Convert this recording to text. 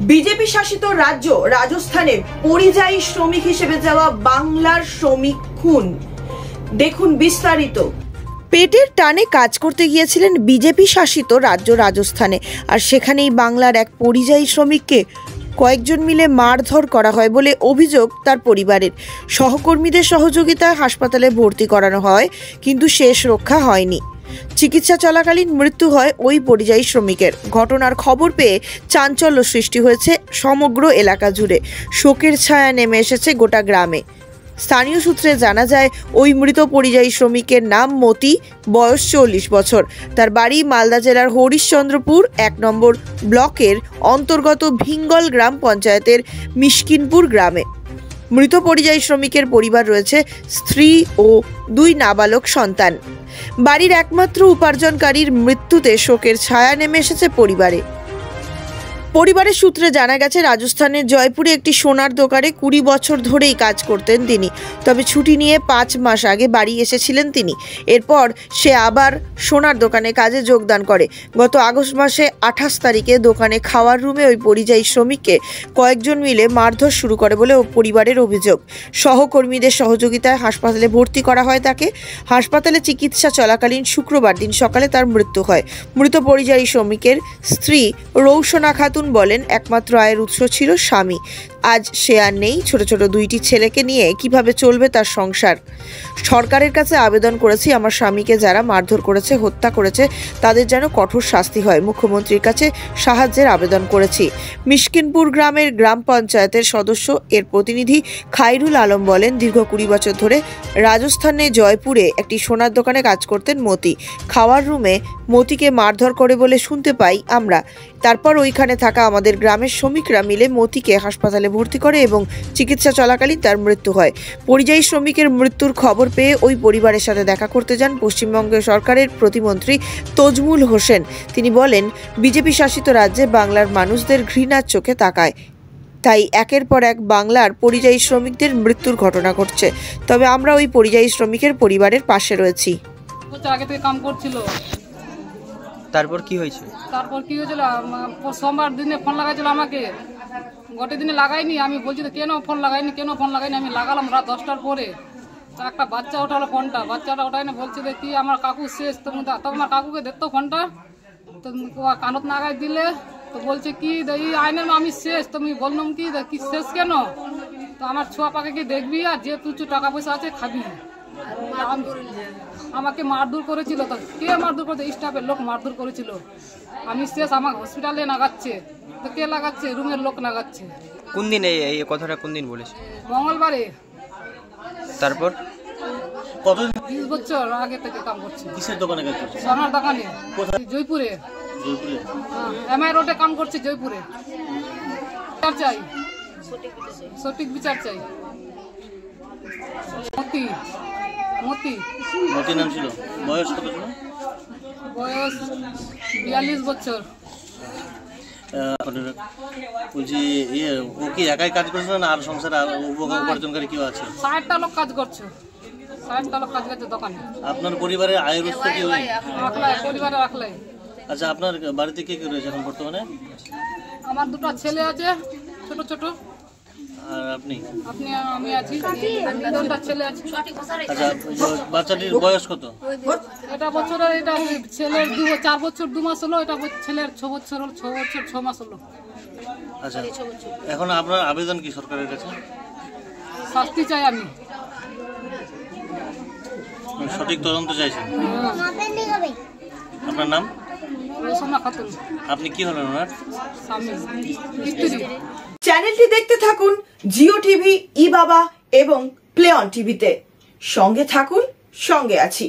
BJP শাসিত রাজ্য রাজস্থানে পরিযায়ী শ্রমিক হিসেবে যাওয়া বাংলার শ্রমিক খুন। দেখুন বিস্তারিত। পেটের টানে কাজ করতে গিয়েছিলেন বিজেপি শাসিত রাজ্য রাজস্থানে, আর সেখানেই বাংলার এক পরিযায়ী শ্রমিককে কয়েকজন মিলে মারধর করা হয় বলে অভিযোগ তার পরিবারের। সহকর্মীদের সহযোগিতায় হাসপাতালে ভর্তি করানো হয়, কিন্তু শেষ রক্ষা হয়নি। চিকিৎসা চলাকালীন মৃত্যু হয় ওই পরিযায়ী শ্রমিকের। ঘটনার খবর পেয়ে চাঞ্চল্য সৃষ্টি হয়েছে সমগ্র এলাকা জুড়ে। শোকের ছায়া নেমে এসেছে গোটা গ্রামে। স্থানীয় সূত্রে জানা যায়, ওই মৃত পরিযায়ী শ্রমিকের নাম মতি, বয়স 40 বছর। তার বাড়ি মালদা জেলার হরিশ্চন্দ্রপুর 1 নম্বর ব্লকের অন্তর্গত ভিঙ্গল গ্রাম পঞ্চায়েতের মিশকিনপুর গ্রামে। মৃত পরিযায়ী শ্রমিকের পরিবার রয়েছে স্ত্রী ও 2 নাবালক সন্তান। বাড়ির একমাত্র উপার্জনকারীর মৃত্যুতে শোকের ছায়া নেমে এসেছে পরিবারের সূত্রে জানা গেছে, রাজস্থানের জয়পুরে একটি সোনার দোকানে 20 বছর ধরেই কাজ করতেন তিনি। তবে ছুটি নিয়ে 5 মাস আগে বাড়ি এসেছিলেন তিনি। এরপর সে আবার সোনার দোকানে কাজে যোগদান করে। গত আগস্ট মাসে 28 তারিখে দোকানে খাওয়ার রুমে ওই পরিযায়ী শ্রমিককে কয়েকজন মিলে মারধর শুরু করে বলে পরিবারের অভিযোগ। সহকর্মীদের সহযোগিতায় হাসপাতালে ভর্তি করা হয় তাকে। হাসপাতালে চিকিৎসা চলাকালীন শুক্রবার দিন সকালে তার মৃত্যু হয়। মৃত পরিযায়ী শ্রমিকের স্ত্রী রৌশনা খাতুন বলেন, একমাত্র আয়ের উৎস ছিল স্বামী। আজ সে আর নেই। ছোট ছোট 2টি ছেলেকে নিয়ে কিভাবে চলবে তার সংসার। সরকারের কাছে আবেদন করেছি, আমার স্বামীকে যারা মারধর করেছে, হত্যা করেছে, তাদের যেন কঠোর শাস্তি হয়। মুখ্যমন্ত্রীর কাছে সাহায্যের আবেদন করেছি। মিশকিনপুর গ্রামের গ্রাম পঞ্চায়েতের সদস্য এর প্রতিনিধি খাইরুল আলম বলেন, দীর্ঘ 20 বছর ধরে রাজস্থানে জয়পুরে একটি সোনার দোকানে কাজ করতেন মতি। খাওয়ার রুমে মতিকে মারধর করে বলে শুনতে পাই আমরা। তারপর ওইখানে থাকা আমাদের গ্রামের শ্রমিকরা মিলে মতিকে হাসপাতালে ভর্তি করে এবং চিকিৎসা চলাকালীন তার মৃত্যু হয়। পরিযায়ী শ্রমিকের মৃত্যুর খবর পেয়ে ওই পরিবারের সাথে দেখা করতে যান পশ্চিমবঙ্গ সরকারের প্রতিমন্ত্রী তজমুল হোসেন। তিনি বলেন, বিজেপি শাসিত রাজ্যে বাংলার মানুষদের ঘৃণার চোখে তাকায়, তাই একের পর এক বাংলার পরিযায়ী শ্রমিকদের মৃত্যুর ঘটনা ঘটছে। তবে আমরা ওই পরিযায়ী শ্রমিকের পরিবারের পাশে রয়েছি। আগে থেকে কাম করছিল। তারপর কি হয়েছে? সোমবার দিনে ফোন লাগাইছিল আমাকে। গোটে দিনে লাগাইনি। আমি বলছি তো কেন ফোন লাগাইনি। আমি লাগালাম রাত 10টার পরে। তো একটা বাচ্চা ওঠালো ফোনটা। বাচ্চাটা ওঠাই না, বলছে কি আমার কাকু শেষ। তো আমার কাকুকে দেখতো ফোনটা, তো কানত নাগাই দিলে তো বলছে কি এই আইনের আমি শেষ। তো আমি বললাম কি শেষ কেন? তো আমার ছোঁয়া পাকে কি দেখবি, আর যে তুই টাকা পয়সা আছে খাবি। আমাকে মারধর করেছিল। তো কে মারধর করেছে? স্টাফের লোক মারধর করেছিল। আমি শেষ। আমার হসপিটালে লাগাচ্ছে। তো কে লাগাচ্ছে? রুমের লোক লাগাচ্ছে। কোন দিন এই কথাটা কোন দিন বলেছে? মঙ্গলবারে। তারপর কত 20 বছর আগে থেকে কাম করছি। কিসের দোকানে কাজ করছে? সোনার দোকানে। জয়পুরে। হ্যাঁ, এমআই রোডে কাম করছে জয়পুরে। বিচার চাই, সঠিক বিচার চাই। মতি নাম ছিল। বয়স কত ছিল? বয়স 42 বছর। বলছি ও কি একাই কাজ করছে না আর সংসারে উপার্জনকারী কেউ আছে? 60টা লোক কাজ করছে। 60টা লোক কাজ করছে দোকানে। আপনার পরিবারের আয়ের উৎস কি? পরিবারে রাখলাই। আচ্ছা, আপনার বাড়িতে কে কে রয়েছে এখন বর্তমানে? আমার 2টা ছেলে আছে, ছোট ছোট। আর আপনি? আমি আছি। 2টা ছেলে আছে। আচ্ছা, বাচ্চাটির বয়স কত? এটা বছরের, এটা ছেলের 4 বছর 2 মাস হলো। এটা ছেলের 6 বছর হলো, 6 বছর 6 মাস হলো। আচ্ছা, এখন আপনার আবেদন কি সরকারের কাছে? শাস্তি চাই আমি। সঠিক তদন্ত চাইছেন। আপনার নাম? রৌশনা খাতুন। আপনি কি হলেন ওনার? স্বামী, স্ত্রী। চ্যানেলটি দেখতে থাকুন জিও টিভি, ই বাবা এবং প্লে অন টিভিতে। সঙ্গে থাকুন, সঙ্গে আছি।